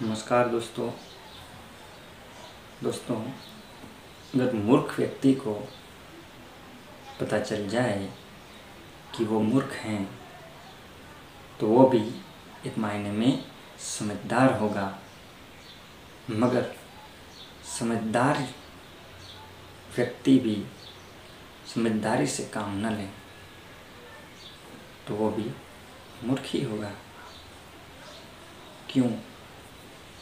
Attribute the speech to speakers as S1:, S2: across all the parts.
S1: नमस्कार दोस्तों, अगर मूर्ख व्यक्ति को पता चल जाए कि वो मूर्ख हैं तो वो भी एक मायने में समझदार होगा। मगर समझदार व्यक्ति भी समझदारी से काम न ले तो वो भी मूर्ख ही होगा। क्यों?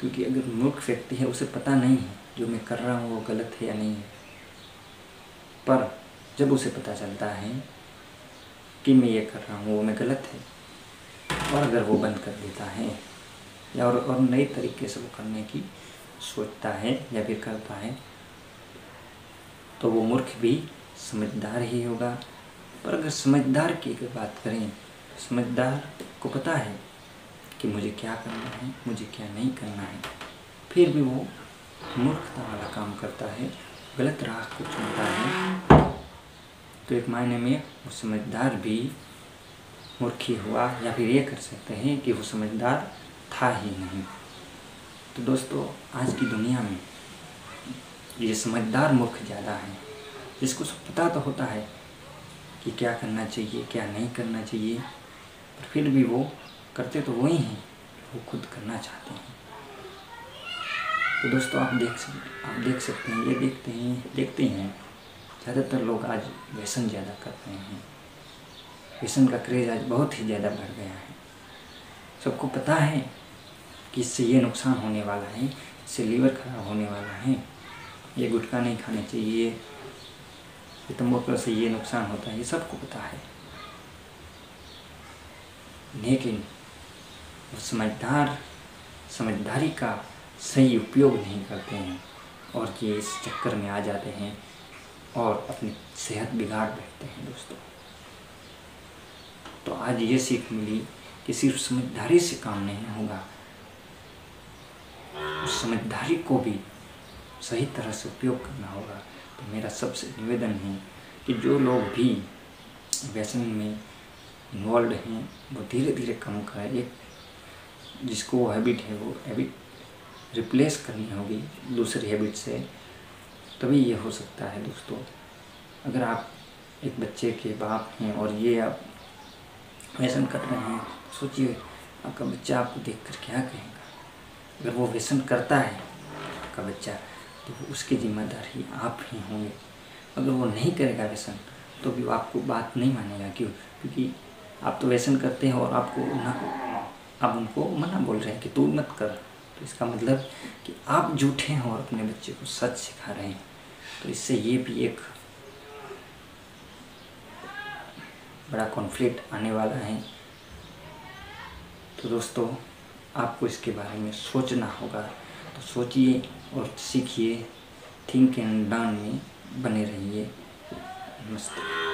S1: क्योंकि अगर मूर्ख व्यक्ति है उसे पता नहीं है जो मैं कर रहा हूँ वो गलत है या नहीं है, पर जब उसे पता चलता है कि मैं ये कर रहा हूँ वो मैं गलत है और अगर वो बंद कर देता है या और नए तरीके से वो करने की सोचता है या फिर करता है तो वो मूर्ख भी समझदार ही होगा। पर अगर समझदार की अगर बात करें तो समझदार को पता है कि मुझे क्या करना है, मुझे क्या नहीं करना है, फिर भी वो मूर्खता वाला काम करता है, गलत राह को चुनता है, तो एक मायने में वो समझदार भी मूर्ख ही हुआ, या फिर ये कर सकते हैं कि वो समझदार था ही नहीं। तो दोस्तों, आज की दुनिया में ये समझदार मूर्ख ज़्यादा हैं, जिसको सब पता तो होता है कि क्या करना चाहिए क्या नहीं करना चाहिए, पर फिर भी वो करते तो वही हैं वो खुद करना चाहते हैं। तो दोस्तों, आप देख सकते हैं, ये देखते हैं ज़्यादातर लोग आज व्यसन ज़्यादा कर रहे हैं। व्यसन का क्रेज़ आज बहुत ही ज़्यादा बढ़ गया है। सबको पता है कि इससे ये नुकसान होने वाला है, इससे लीवर खराब होने वाला है, ये गुटखा नहीं खाने चाहिए, ये तंबाकू से ये नुकसान होता है, ये सबको पता है। लेकिन वो समझदारी का सही उपयोग नहीं करते हैं और ये इस चक्कर में आ जाते हैं और अपनी सेहत बिगाड़ बैठते हैं। दोस्तों, तो आज ये सीख मिली कि सिर्फ समझदारी से काम नहीं होगा, उस समझदारी को भी सही तरह से उपयोग करना होगा। तो मेरा सबसे निवेदन है कि जो लोग भी व्यसन में इन्वॉल्व हैं वो धीरे धीरे कम करें। एक जिसको वो हैबिट है वो हैबिट रिप्लेस करनी होगी दूसरी हैबिट से, तभी ये हो सकता है। दोस्तों, अगर आप एक बच्चे के बाप हैं और ये आप व्यसन कर रहे हैं, सोचिए आपका बच्चा आपको देखकर क्या कहेगा। अगर वो व्यसन करता है आपका बच्चा तो उसकी जिम्मेदारी आप ही होंगे। अगर वो नहीं करेगा व्यसन तो भी वो आपको बात नहीं मानेगा। क्यों? क्योंकि आप तो व्यसन करते हैं और आप उनको मना बोल रहे हैं कि तू मत कर। तो इसका मतलब कि आप झूठे हैं और अपने बच्चे को सच सिखा रहे हैं। तो इससे ये भी एक बड़ा कॉन्फ्लिक्ट आने वाला है। तो दोस्तों, आपको इसके बारे में सोचना होगा। तो सोचिए और सीखिए, थिंक एंड लर्न में बने रहिए। नमस्ते।